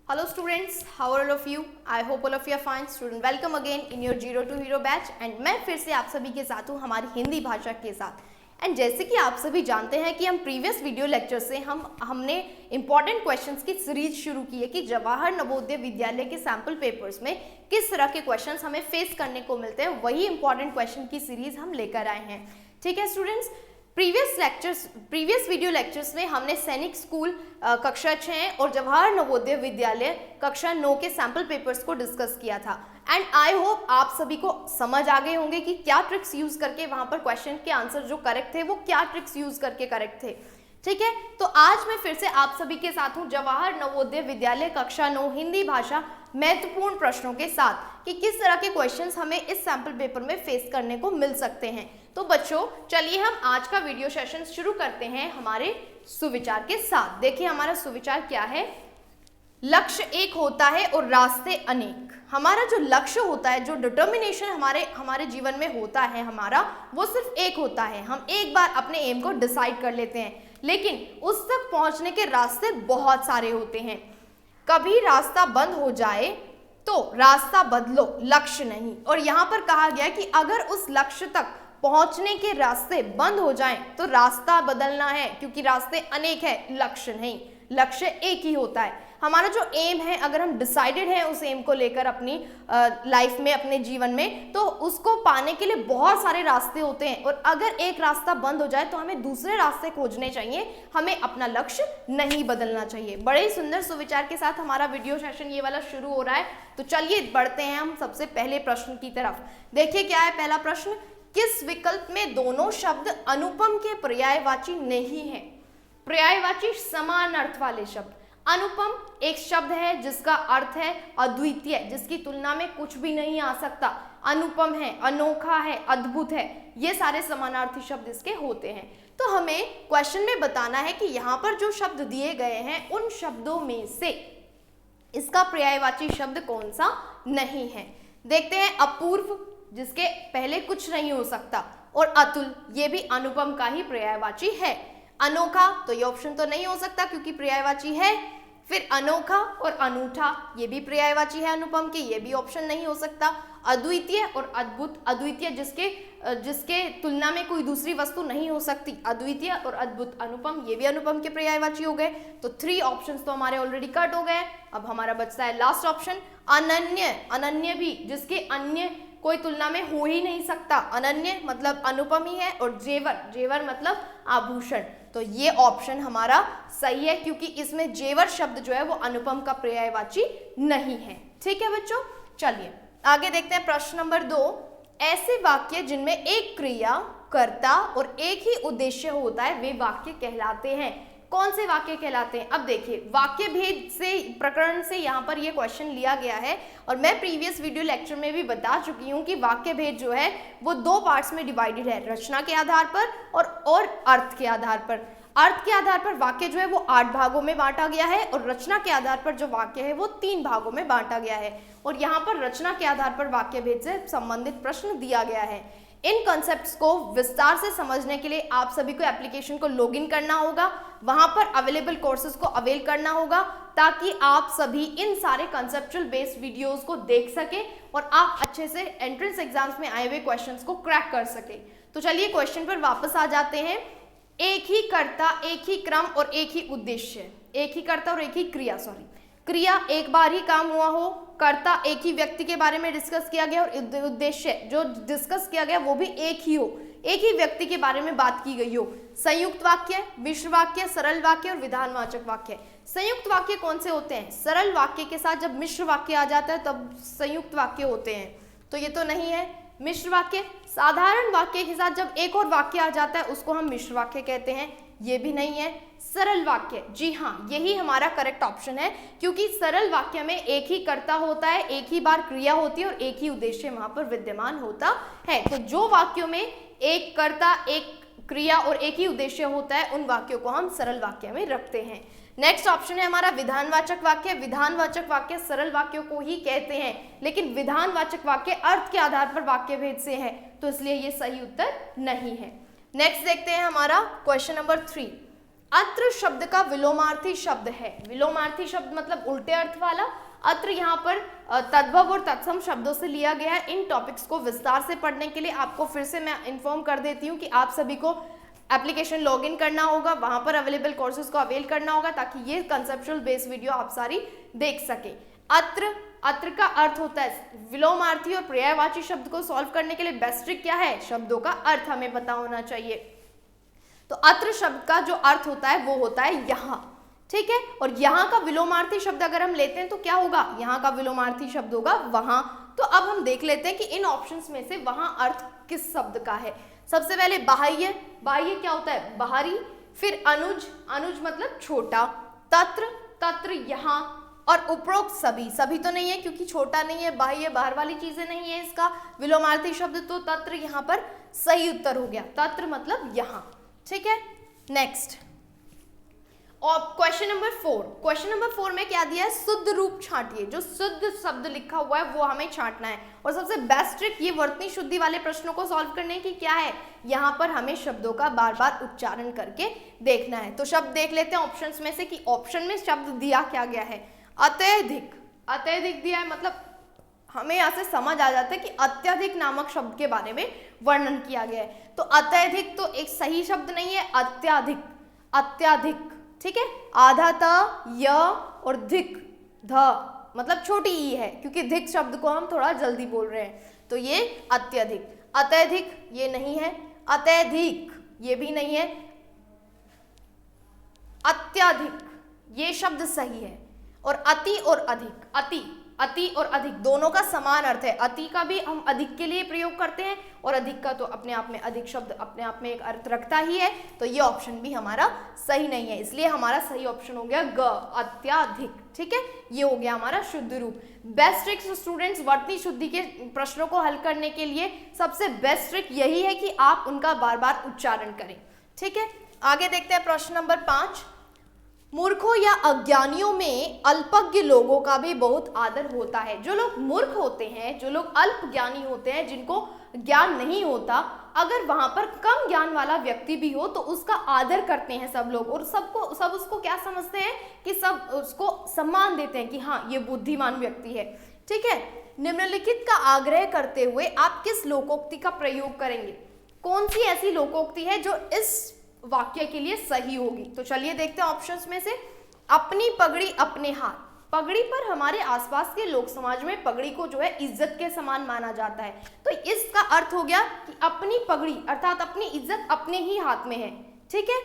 Hello students, how are all of you? I hope all of you are fine. Student, welcome again in your Zero to Hero batch and मैं फिर से आप सभी के साथ हूँ हमारी हिंदी भाषा के साथ। एंड जैसे कि आप सभी जानते हैं कि हम प्रीवियस वीडियो लेक्चर से हमने इंपॉर्टेंट क्वेश्चंस की सीरीज शुरू की है कि जवाहर नवोदय विद्यालय के सैंपल पेपर्स में किस तरह के क्वेश्चंस हमें फेस करने को मिलते हैं, वही इंपॉर्टेंट क्वेश्चन की सीरीज हम लेकर आए हैं। ठीक है स्टूडेंट्स, प्रीवियस वीडियो लेक्चर्स में हमने सैनिक स्कूल कक्षा 6 और जवाहर नवोदय विद्यालय कक्षा 9 के सैंपल पेपर्स को डिस्कस किया था। एंड आई होप आप सभी को समझ आ गए होंगे कि क्या ट्रिक्स यूज करके वहां पर क्वेश्चन के आंसर जो करेक्ट थे वो क्या ट्रिक्स यूज करके करेक्ट थे। ठीक है, तो आज मैं फिर से आप सभी के साथ हूं जवाहर नवोदय विद्यालय कक्षा 9 हिंदी भाषा महत्वपूर्ण प्रश्नों के साथ कि किस तरह के क्वेश्चंस हमें इस सैंपल पेपर में फेस करने को मिल सकते हैं। तो बच्चों चलिए हम आज का वीडियो सेशन शुरू करते हैं हमारे सुविचार के साथ। देखिए हमारा सुविचार क्या है। लक्ष्य एक होता है और रास्ते अनेक। हमारा जो लक्ष्य होता है, जो डिटर्मिनेशन हमारे जीवन में होता है हमारा, वो सिर्फ एक होता है। हम एक बार अपने एम को डिसाइड कर लेते हैं, लेकिन उस तक पहुंचने के रास्ते बहुत सारे होते हैं। कभी रास्ता बंद हो जाए तो रास्ता बदलो, लक्ष्य नहीं। और यहाँ पर कहा गया कि अगर उस लक्ष्य तक पहुंचने के रास्ते बंद हो जाएं तो रास्ता बदलना है, क्योंकि रास्ते अनेक है, लक्ष्य नहीं। लक्ष्य एक ही होता है। हमारा जो एम है, अगर हम डिसाइडेड हैं उस एम को लेकर अपनी लाइफ में, अपने जीवन में, तो उसको पाने के लिए बहुत सारे रास्ते होते हैं। और अगर एक रास्ता बंद हो जाए तो हमें दूसरे रास्ते खोजने चाहिए, हमें अपना लक्ष्य नहीं बदलना चाहिए। बड़े ही सुंदर सुविचार के साथ हमारा वीडियो सेशन ये वाला शुरू हो रहा है। तो चलिए बढ़ते हैं हम सबसे पहले प्रश्न की तरफ। देखिए क्या है पहला प्रश्न। किस विकल्प में दोनों शब्द अनुपम के पर्यायवाची नहीं है? पर्यायवाची समान अर्थ वाले शब्द। अनुपम एक शब्द है जिसका अर्थ है अद्वितीय, जिसकी तुलना में कुछ भी नहीं आ सकता। अनुपम है, अनोखा है, अद्भुत है, ये सारे समानार्थी शब्द इसके होते हैं। तो हमें क्वेश्चन में बताना है कि यहाँ पर जो शब्द दिए गए हैं उन शब्दों में से इसका पर्यायवाची शब्द कौन सा नहीं है। देखते हैं। अपूर्व, जिसके पहले कुछ नहीं हो सकता, और अतुल, ये भी अनुपम का ही पर्यायवाची है। अनोखा, तो ये ऑप्शन तो नहीं हो सकता क्योंकि पर्यायवाची है। फिर अनोखा और अनूठा, ये भी पर्यायवाची है अनुपम के, ये भी ऑप्शन नहीं हो सकता। अद्वितीय और अद्भुत, अद्वितीय जिसके तुलना में कोई दूसरी वस्तु नहीं हो सकती, अद्वितीय और अद्भुत, अनुपम, ये भी अनुपम के पर्यायवाची हो गए। तो 3 ऑप्शंस तो हमारे ऑलरेडी कट हो गए। अब हमारा बचता है लास्ट ऑप्शन अनन्य। अनन्य भी, जिसके अन्य कोई तुलना में हो ही नहीं सकता। अनन्य मतलब अनुपम ही है। और जेवर, जेवर मतलब आभूषण। तो ये ऑप्शन हमारा सही है क्योंकि इसमें जेवर शब्द जो है वो अनुपम का पर्यायवाची नहीं है। ठीक है बच्चों, चलिए आगे देखते हैं। प्रश्न नंबर 2। ऐसे वाक्य जिनमें एक क्रिया, कर्ता और एक ही उद्देश्य होता है वे वाक्य कहलाते हैं। कौन से वाक्य कहलाते हैं? अब देखिए, वाक्य भेद से प्रकरण से यहाँ पर ये क्वेश्चन लिया गया है। और मैं प्रीवियस वीडियो लेक्चर में भी बता चुकी हूँ कि वाक्य भेद जो है वो 2 पार्ट्स में डिवाइडेड है, रचना के आधार पर और अर्थ के आधार पर। अर्थ के आधार पर वाक्य जो है वो 8 भागों में बांटा गया है और रचना के आधार पर जो वाक्य है वो 3 भागों में बांटा गया है। और यहाँ पर रचना के आधार पर वाक्य भेद से संबंधित प्रश्न दिया गया है। इन कॉन्सेप्ट्स को विस्तार से समझने के लिए आप सभी को एप्लीकेशन को लॉगिन करना होगा, वहां पर अवेलेबल कोर्सेज को अवेल करना होगा, ताकि आप सभी इन सारे कंसेप्चुअल बेस्ड वीडियोस को देख सके और आप अच्छे से एंट्रेंस एग्जाम्स में आए हुए क्वेश्चंस को क्रैक कर सके। तो चलिए क्वेश्चन पर वापस आ जाते हैं। एक ही कर्ता, एक ही क्रम और एक ही उद्देश्य। एक ही कर्ता और एक ही क्रिया, क्रिया एक बार ही काम हुआ हो, कर्ता एक ही व्यक्ति के बारे में डिस्कस किया गया और उद्देश्य जो डिस्कस किया गया वो भी एक ही हो, एक ही व्यक्ति के बारे में बात की गई हो। संयुक्त वाक्य, मिश्र वाक्य, सरल वाक्य और विधानवाचक वाक्य। संयुक्त वाक्य कौन से होते हैं? सरल वाक्य के साथ जब मिश्र वाक्य आ जाता है तब संयुक्त वाक्य होते हैं, तो ये तो नहीं है। मिश्र वाक्य, साधारण वाक्य के साथ जब एक और वाक्य आ जाता है उसको हम मिश्र वाक्य कहते हैं, ये भी नहीं है। सरल वाक्य, जी हाँ, यही हमारा करेक्ट ऑप्शन है क्योंकि सरल वाक्य में एक ही कर्ता होता है, एक ही बार क्रिया होती है और एक ही उद्देश्य वहां पर विद्यमान होता है। तो जो वाक्यों में एक कर्ता, एक क्रिया और एक ही उद्देश्य होता है उन वाक्यों को हम सरल वाक्य में रखते हैं। नेक्स्ट ऑप्शन है हमारा विधानवाचक वाक्य। विधानवाचक वाक्य सरल वाक्यों को ही कहते हैं, लेकिन विधानवाचक वाक्य अर्थ के आधार पर वाक्य भेद से है, तो इसलिए ये सही उत्तर नहीं है। नेक्स्ट देखते हैं हमारा क्वेश्चन नंबर 3। अत्र शब्द का विलोमार्थी शब्द है। विलोमार्थी शब्द मतलब उल्टे अर्थ वाला। अत्र यहाँ पर तद्भव और तत्सम शब्दों से लिया गया है। इन टॉपिक्स को विस्तार से पढ़ने के लिए आपको फिर से मैं इन्फॉर्म कर देती हूँ कि आप सभी को एप्लीकेशन लॉगिन करना होगा, वहां पर अवेलेबल कोर्सेज को अवेल करना होगा ताकि ये कंसेप्चुअल बेस वीडियो आप सारी देख सके। अत्र का अर्थ होता है विलोमार्थी और पर्यायवाची शब्द को सॉल्व करने के लिए बेस्ट ट्रिक क्या है, शब्दों का अर्थ हमें पता होना चाहिए। तो अत्र शब्द का जो अर्थ होता है वो होता है यहाँ, ठीक है। और यहाँ का विलोमार्थी शब्द अगर हम लेते हैं तो क्या होगा, यहाँ का विलोमार्थी शब्द होगा वहां। तो अब हम देख लेते हैं कि इन ऑप्शंस में से वहां अर्थ किस शब्द का है। सबसे पहले बाह्य, बाह्य क्या होता है, बाहरी। फिर अनुज, अनुज मतलब छोटा। तत्र, तत्र यहाँ। और उपरोक्त सभी, सभी तो नहीं है क्योंकि छोटा नहीं है, बाह्य बाहर वाली चीजें नहीं है इसका विलोमार्थी शब्द, तो तत्र यहाँ पर सही उत्तर हो गया। तत्र मतलब यहाँ, ठीक है। नेक्स्ट और क्वेश्चन नंबर 4, क्वेश्चन नंबर 4 में क्या दिया है, शुद्ध रूप छांटिए। जो शुद्ध शब्द लिखा हुआ है वो हमें छांटना है। और सबसे बेस्ट ट्रिक ये वर्तनी शुद्धि वाले प्रश्नों को सॉल्व करने की क्या है, यहाँ पर हमें शब्दों का बार बार उच्चारण करके देखना है। तो शब्द देख लेते हैं ऑप्शंस में से कि ऑप्शन में शब्द दिया क्या गया है। अत्यधिक, अत्यधिक दिया है, मतलब हमें यहाँ से समझ आ जाता है कि अत्यधिक नामक शब्द के बारे में वर्णन किया गया है। तो अत्यधिक तो एक सही शब्द नहीं है, अत्याधिक, अत्याधिक, ठीक है। आधा त, य और धिक, ध मतलब छोटी ई है क्योंकि धिक शब्द को हम थोड़ा जल्दी बोल रहे हैं, तो ये अत्यधिक। अत्यधिक ये नहीं है, अत्यधिक ये भी नहीं है, अत्याधिक ये शब्द सही है। और अति और अधिक, अति, अति और अधिक दोनों का समान अर्थ है। अति का भी हम अधिक के लिए प्रयोग करते हैं और अधिक का तो अपने आप में, अधिक शब्द अपने आप में एक अर्थ रखता ही है। तो ये ऑप्शन भी हमारा सही नहीं है, इसलिए हमारा सही ऑप्शन हो गया ग, अत्याधिक, ठीक है। ये हो गया हमारा शुद्ध रूप। बेस्ट ट्रिक स्टूडेंट्स वर्तनी शुद्धि के प्रश्नों को हल करने के लिए सबसे बेस्ट ट्रिक यही है कि आप उनका बार बार उच्चारण करें, ठीक है। आगे देखते हैं प्रश्न नंबर 5। मूर्खों या अज्ञानियों में अल्पज्ञ लोगों का भी बहुत आदर होता है। जो लोग मूर्ख होते हैं, जो लोग अल्प ज्ञानी होते हैं, जिनको ज्ञान नहीं होता, अगर वहां पर कम ज्ञान वाला व्यक्ति भी हो तो उसका आदर करते हैं सब लोग, और सब उसको क्या समझते हैं कि सब उसको सम्मान देते हैं कि हाँ ये बुद्धिमान व्यक्ति है, ठीक है। निम्नलिखित का आग्रह करते हुए आप किस लोकोक्ति का प्रयोग करेंगे। कौन सी ऐसी लोकोक्ति है जो इस वाक्य के लिए सही होगी। तो चलिए देखते हैं ऑप्शंस में से। अपनी पगड़ी अपने हाथ, पगड़ी पर हमारे आसपास के लोक समाज में पगड़ी को जो है इज्जत के समान माना जाता है, तो इसका अर्थ हो गया कि अपनी पगड़ी अर्थात अपनी इज्जत अपने ही हाथ में है, ठीक है।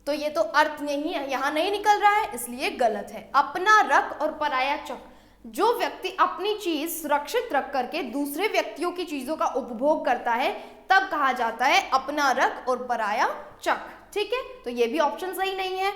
तो ये तो अर्थ नहीं है, यहाँ नहीं निकल रहा है, इसलिए गलत है। अपना रख और पराया चक, जो व्यक्ति अपनी चीज सुरक्षित रख करके दूसरे व्यक्तियों की चीजों का उपभोग करता है तब कहा जाता है अपना रख और पराया चक, ठीक है। तो ये भी ऑप्शन सही नहीं है।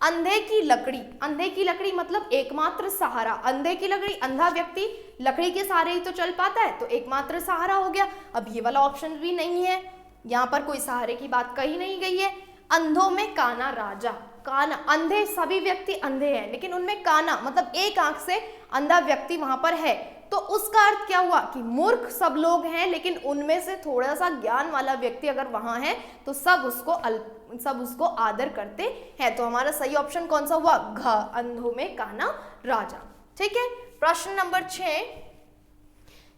अंधे की लकड़ी, अंधे की लकड़ी मतलब एकमात्र सहारा। अंधे की लकड़ी, अंधा व्यक्ति लकड़ी के सहारे ही तो चल पाता है, तो एकमात्र सहारा हो गया। अब ये वाला ऑप्शन भी नहीं है, यहाँ पर कोई सहारे की बात कही नहीं गई है। अंधों में काना राजा, काना, अंधे सभी व्यक्ति अंधे हैं लेकिन उनमें काना मतलब एक आंख से अंधा व्यक्ति वहां पर है, तो उसका अर्थ क्या हुआ कि मूर्ख सब लोग हैं लेकिन उनमें से थोड़ा सा ज्ञान वाला व्यक्ति अगर वहां है तो सब उसको आदर करते हैं। तो हमारा सही ऑप्शन कौन सा हुआ, घ, अंधों में काना राजा, ठीक है। प्रश्न नंबर 6,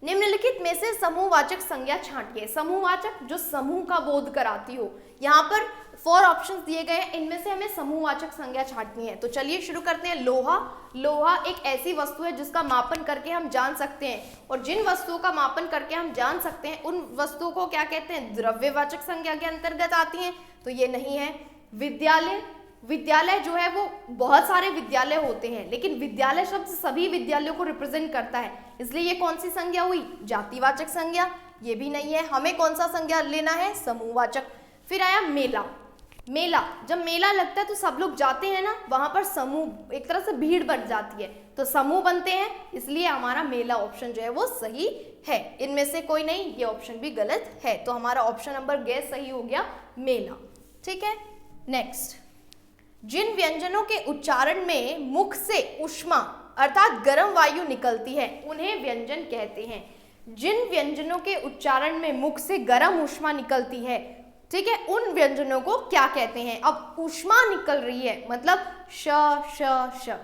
निम्नलिखित में से समूहवाचक संज्ञा छांटिए। समूहवाचक जो समूह का बोध कराती हो, यहाँ पर 4 ऑप्शंस दिए गए हैं, इनमें से हमें समूहवाचक संज्ञा छांटनी है। तो चलिए शुरू करते हैं। लोहा, लोहा एक ऐसी वस्तु है जिसका मापन करके हम जान सकते हैं, और जिन वस्तुओं का मापन करके हम जान सकते हैं उन वस्तुओं को क्या कहते हैं, द्रव्यवाचक संज्ञा के अंतर्गत आती हैं, तो ये नहीं है। विद्यालय, विद्यालय जो है वो बहुत सारे विद्यालय होते हैं लेकिन विद्यालय शब्द सभी विद्यालयों को रिप्रेजेंट करता है, इसलिए ये कौन सी संज्ञा हुई, जातिवाचक संज्ञा, ये भी नहीं है। हमें कौन सा संज्ञा लेना है, समूहवाचक। फिर आया मेला, मेला जब मेला लगता है तो सब लोग जाते हैं ना, वहां पर समूह, एक तरह से भीड़ बन जाती है तो समूह बनते हैं, इसलिए हमारा मेला ऑप्शन जो है वो सही है। इनमें से कोई नहीं, ये ऑप्शन भी गलत है, तो हमारा ऑप्शन नंबर ग सही हो गया, मेला, ठीक है। नेक्स्ट, जिन व्यंजनों के उच्चारण में मुख से ऊष्मा अर्थात गर्म वायु निकलती है उन्हें व्यंजन कहते हैं। जिन व्यंजनों के उच्चारण में मुख से गर्म ऊष्मा निकलती है, ठीक है, उन व्यंजनों को क्या कहते हैं। अब ऊष्मा निकल रही है मतलब श श श,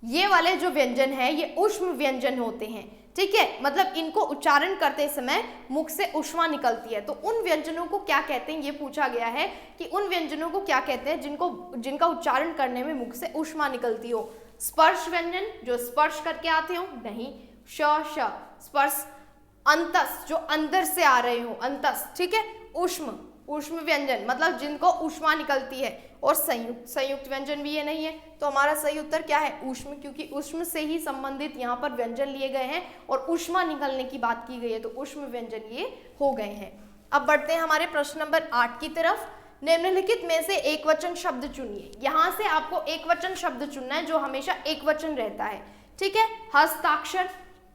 ये वाले जो व्यंजन है ये ऊष्म व्यंजन होते हैं। ठीक है, मतलब इनको उच्चारण करते समय मुख से ऊष्मा निकलती है। तो उन व्यंजनों को क्या कहते हैं, ये पूछा गया है कि उन व्यंजनों को क्या कहते हैं जिनका उच्चारण करने में मुख से ऊष्मा निकलती हो। स्पर्श व्यंजन जो स्पर्श करके आते हो, नहीं। श श स्पर्श। अंतस जो अंदर से आ रहे हो, अंतस। ठीक है, ऊष्म व्यंजन मतलब जिनको ऊष्मा निकलती है। और संयुक्त व्यंजन भी ये नहीं है। तो हमारा सही उत्तर क्या है, ऊष्म, क्योंकि ऊष्म से ही संबंधित यहाँ पर व्यंजन लिए गए हैं और ऊष्मा निकलने की बात की गई है, तो ऊष्म व्यंजन ये हो गए हैं। अब बढ़ते हैं हमारे प्रश्न नंबर 8 की तरफ। निम्नलिखित में से एक वचन शब्द चुनिए। यहाँ से आपको एक वचन शब्द चुनना है जो हमेशा एक वचन रहता है। ठीक है, हस्ताक्षर,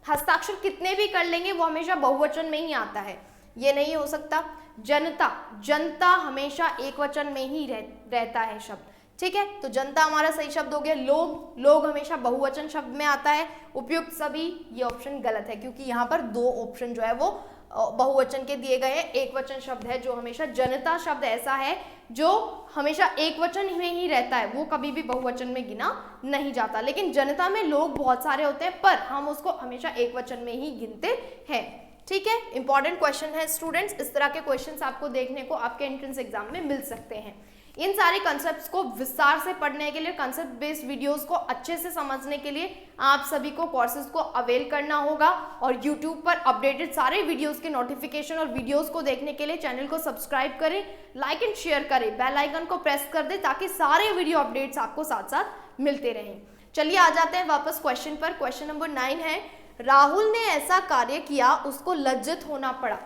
हस्ताक्षर कितने भी कर लेंगे वो हमेशा बहुवचन में ही आता है, ये नहीं हो सकता। जनता, जनता हमेशा एक वचन में ही रहता है शब्द। ठीक है, तो जनता हमारा सही शब्द हो गया। लोग, लोग हमेशा बहुवचन शब्द में आता है। उपयुक्त सभी, ये ऑप्शन गलत है क्योंकि यहाँ पर 2 ऑप्शन जो है वो बहुवचन के दिए गए हैं। एक वचन शब्द है जो हमेशा, जनता शब्द ऐसा है जो हमेशा एक वचन में ही रहता है, वो कभी भी बहुवचन में गिना नहीं जाता। लेकिन जनता में लोग बहुत सारे होते हैं पर हम उसको हमेशा एक वचन में ही गिनते हैं। ठीक है, इंपॉर्टेंट क्वेश्चन है स्टूडेंट्स। इस तरह के क्वेश्चंस आपको देखने को आपके एंट्रेंस एग्जाम में मिल सकते हैं। इन सारे कंसेप्ट्स को विस्तार से पढ़ने के लिए, कंसेप्ट बेस्ड वीडियोस को अच्छे से समझने के लिए आप सभी को कोर्सेज को अवेल करना होगा। और यूट्यूब पर अपडेटेड सारे वीडियोस के नोटिफिकेशन और वीडियोस को देखने के लिए चैनल को सब्सक्राइब करें, लाइक एंड शेयर करें, बेल आइकन को प्रेस कर दें ताकि सारे वीडियो अपडेट्स आपको साथ साथ मिलते रहें। चलिए आ जाते हैं वापस क्वेश्चन पर। क्वेश्चन नंबर 9 है, राहुल ने ऐसा कार्य किया उसको लज्जित होना पड़ा।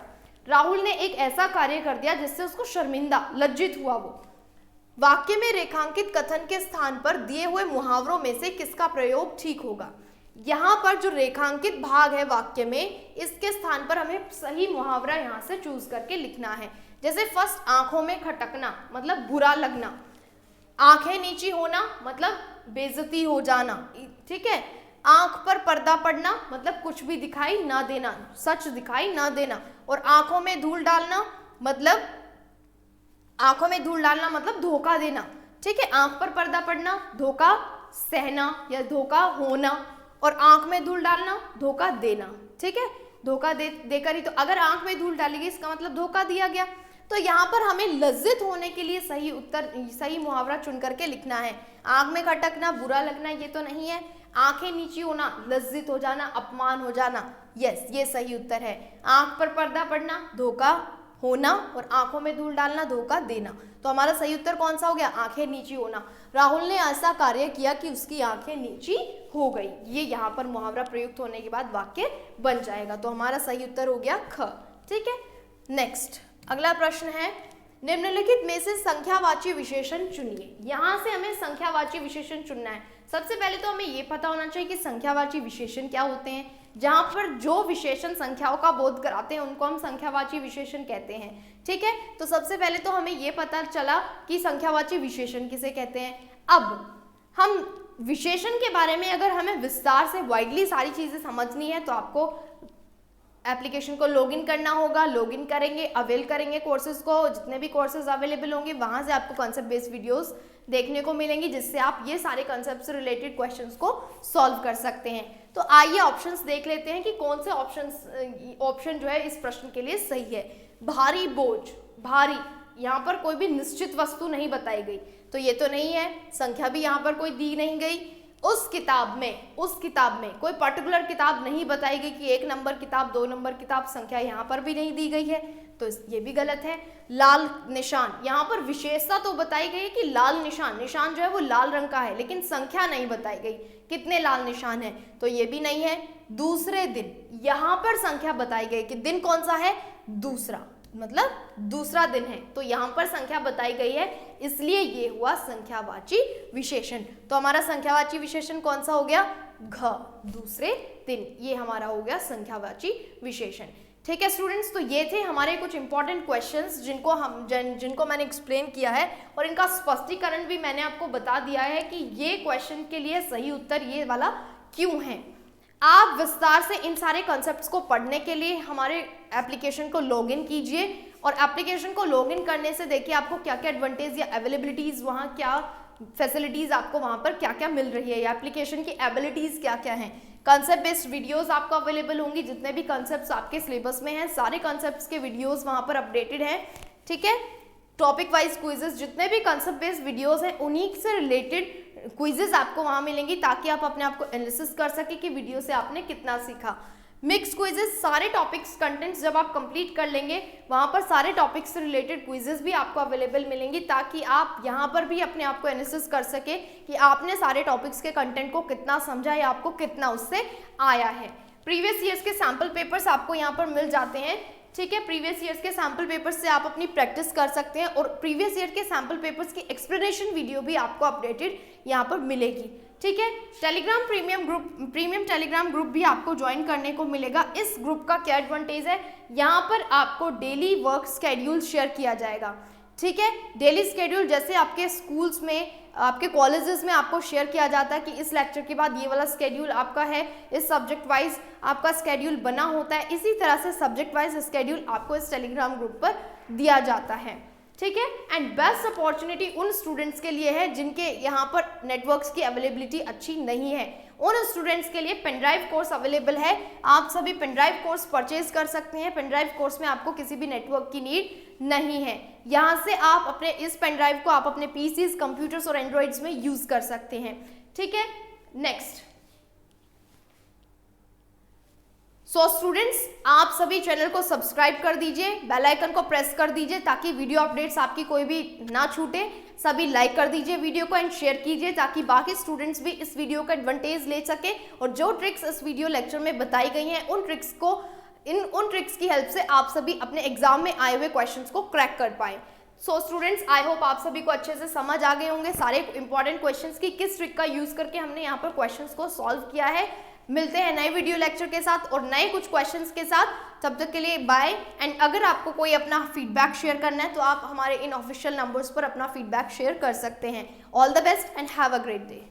राहुल ने एक ऐसा कार्य कर दिया जिससे उसको शर्मिंदा, लज्जित हुआ वो। वाक्य में रेखांकित कथन के स्थान पर दिए हुए मुहावरों में से किसका प्रयोग ठीक होगा। यहाँ पर जो रेखांकित भाग है वाक्य में, इसके स्थान पर हमें सही मुहावरा यहाँ से चूज करके लिखना है। जैसे फर्स्ट, आंखों में खटकना मतलब बुरा लगना, आंखें नीची होना मतलब बेइज्जती हो जाना। ठीक है, आंख पर पर्दा पड़ना मतलब कुछ भी दिखाई ना देना, सच दिखाई ना देना। और आंखों में धूल डालना मतलब, आंखों में धूल डालना मतलब धोखा देना। ठीक है, आंख पर पर्दा पड़ना, धोखा सहना या धोखा होना, और आंख में धूल डालना, धोखा देना। ठीक है, धोखा देकर ही, तो अगर आंख में धूल डालेगी इसका मतलब धोखा दिया गया। तो यहाँ पर हमें लज्जित होने के लिए सही उत्तर, सही मुहावरा चुन करके लिखना है। आंख में खटकना, बुरा लगना, ये तो नहीं है। आंखें नीची होना, लज्जित हो जाना, अपमान हो जाना, यस ये सही उत्तर है। आंख पर पर्दा पड़ना, धोखा होना, और आंखों में धूल डालना, धोखा देना। तो हमारा सही उत्तर कौन सा हो गया, आंखें नीची होना। राहुल ने ऐसा कार्य किया कि उसकी आंखें नीची हो गई, ये यहाँ पर मुहावरा प्रयुक्त होने के बाद वाक्य बन जाएगा। तो हमारा सही उत्तर हो गया ख। ठीक है, नेक्स्ट अगला प्रश्न है, निम्नलिखित में से संख्यावाची विशेषण चुनिए। यहाँ से हमें संख्यावाची विशेषण चुनना है। सबसे पहले तो हमें ये पता होना चाहिए कि संख्यावाची विशेषण क्या होते हैं। जहाँ पर जो विशेषण संख्याओं का बोध कराते हैं उनको हम संख्यावाची विशेषण कहते हैं। ठीक है, तो सबसे पहले तो हमें ये पता चला कि संख्यावाची विशेषण किसे कहते हैं। अब हम विशेषण के बारे में अगर हमें विस्तार से वाइडली सारी चीजें समझनी है तो आपको एप्लीकेशन को लॉगिन करना होगा। लॉगिन करेंगे, अवेल करेंगे कोर्सेज को, जितने भी कोर्सेज अवेलेबल होंगे वहां से आपको कॉन्सेप्ट बेस्ड वीडियोस देखने को मिलेंगी, जिससे आप ये सारे कॉन्सेप्ट से रिलेटेड क्वेश्चंस को सॉल्व कर सकते हैं। तो आइए ऑप्शंस देख लेते हैं कि कौन से ऑप्शन जो है इस प्रश्न के लिए सही है। भारी बोझ, भारी, यहाँ पर कोई भी निश्चित वस्तु नहीं बताई गई, तो ये तो नहीं है। संख्या भी यहाँ पर कोई दी नहीं गई। उस किताब में कोई पर्टिकुलर किताब नहीं बताई गई कि 1 नंबर किताब, 2 नंबर किताब, संख्या यहाँ पर भी नहीं दी गई है, तो ये भी गलत है। लाल निशान, यहाँ पर विशेषता तो बताई गई है कि लाल निशान जो है वो लाल रंग का है, लेकिन संख्या नहीं बताई गई कितने लाल निशान है, तो ये भी नहीं है। दूसरे दिन, यहाँ पर संख्या बताई गई कि दिन कौन सा है, दूसरा, मतलब दूसरा दिन है, तो यहाँ पर संख्या बताई गई है, इसलिए ये हुआ संख्यावाची विशेषण। तो हमारा संख्यावाची विशेषण कौन सा हो गया, घ, दूसरे दिन, ये हमारा हो गया संख्यावाची विशेषण। ठीक है स्टूडेंट्स, तो ये थे हमारे कुछ इंपॉर्टेंट क्वेश्चंस जिनको मैंने एक्सप्लेन किया है, और इनका स्पष्टीकरण भी मैंने आपको बता दिया है कि ये क्वेश्चन के लिए सही उत्तर ये वाला क्यों है। आप विस्तार से इन सारे कॉन्सेप्ट्स को पढ़ने के लिए हमारे एप्लीकेशन को लॉगिन कीजिए और एप्लीकेशन को लॉग इन करने से देखिए आपको क्या क्या एडवांटेज या अवेलेबिलिटीज, वहाँ क्या फैसिलिटीज आपको वहाँ पर क्या क्या मिल रही है, या एप्लीकेशन की एबिलिटीज क्या क्या हैं। कंसेप्ट बेस्ड वीडियोस आपको अवेलेबल होंगी, जितने भी कंसेप्ट्स आपके सिलेबस में हैं सारे कंसेप्ट्स के वीडियोस वहाँ पर अपडेटेड हैं, ठीक है। टॉपिक वाइज क्विजेस, जितने भी कंसेप्ट बेस्ड वीडियोस हैं उन्हीं से रिलेटेड क्विजेस आपको वहाँ मिलेंगी, ताकि आप अपने आप को एनालिसिस कर सके कि वीडियो से आपने कितना सीखा। मिक्स क्विजेस, सारे टॉपिक्स कंटेंट्स जब आप कंप्लीट कर लेंगे वहाँ पर सारे टॉपिक्स से रिलेटेड क्विजेस भी आपको अवेलेबल मिलेंगी, ताकि आप यहाँ पर भी अपने आप को एनालिसिस कर सके कि आपने सारे टॉपिक्स के कंटेंट को कितना समझा या आपको कितना उससे आया है। प्रीवियस ईयर्स के सैम्पल पेपर्स आपको यहाँ पर मिल जाते हैं, ठीक है। प्रीवियस ईयर्स के सैम्पल पेपर्स से आप अपनी प्रैक्टिस कर सकते हैं, और प्रीवियस ईयर के सैम्पल पेपर्स की एक्सप्लेनेशन वीडियो भी आपको अपडेटेड यहाँ पर मिलेगी, ठीक है। टेलीग्राम प्रीमियम टेलीग्राम ग्रुप भी आपको ज्वाइन करने को मिलेगा। इस ग्रुप का क्या एडवांटेज है, यहाँ पर आपको डेली वर्क स्केड्यूल शेयर किया जाएगा, ठीक है। डेली स्केड्यूल जैसे आपके स्कूल्स में, आपके कॉलेजेस में आपको शेयर किया जाता है कि इस लेक्चर के बाद ये वाला स्केड्यूल आपका है, इस सब्जेक्ट वाइज आपका स्केड्यूल बना होता है, इसी तरह से सब्जेक्ट वाइज स्केड्यूल आपको इस टेलीग्राम ग्रुप पर दिया जाता है, ठीक है। एंड बेस्ट अपॉर्चुनिटी उन स्टूडेंट्स के लिए है जिनके यहाँ पर नेटवर्क्स की अवेलेबिलिटी अच्छी नहीं है। उन स्टूडेंट्स के लिए पेनड्राइव कोर्स अवेलेबल है, आप सभी पेनड्राइव कोर्स परचेज कर सकते हैं। पेनड्राइव कोर्स में आपको किसी भी नेटवर्क की नीड नहीं है, यहाँ से आप अपने इस पेनड्राइव को आप अपने पीसीज, कंप्यूटर्स और एंड्रॉइड्स में यूज कर सकते हैं, ठीक है। नेक्स्ट, सो स्टूडेंट्स आप सभी चैनल को सब्सक्राइब कर दीजिए, बेल आइकन को प्रेस कर दीजिए ताकि वीडियो अपडेट्स आपकी कोई भी ना छूटे। सभी लाइक कर दीजिए वीडियो को एंड शेयर कीजिए ताकि बाकी स्टूडेंट्स भी इस वीडियो का एडवांटेज ले सके, और जो ट्रिक्स इस वीडियो लेक्चर में बताई गई हैं उन ट्रिक्स की हेल्प से आप सभी अपने एग्जाम में आए हुए क्वेश्चंस को क्रैक कर पाए। सो स्टूडेंट्स आई होप आप सभी को अच्छे से समझ आ गए होंगे सारे इंपॉर्टेंट क्वेश्चंस की किस ट्रिक का यूज करके हमने यहाँ पर क्वेश्चंस को सॉल्व किया है। मिलते हैं नए वीडियो लेक्चर के साथ और नए कुछ क्वेश्चंस के साथ, तब तक के लिए बाय। एंड अगर आपको कोई अपना फीडबैक शेयर करना है तो आप हमारे इन ऑफिशियल नंबर्स पर अपना फीडबैक शेयर कर सकते हैं। All the best and have a great day.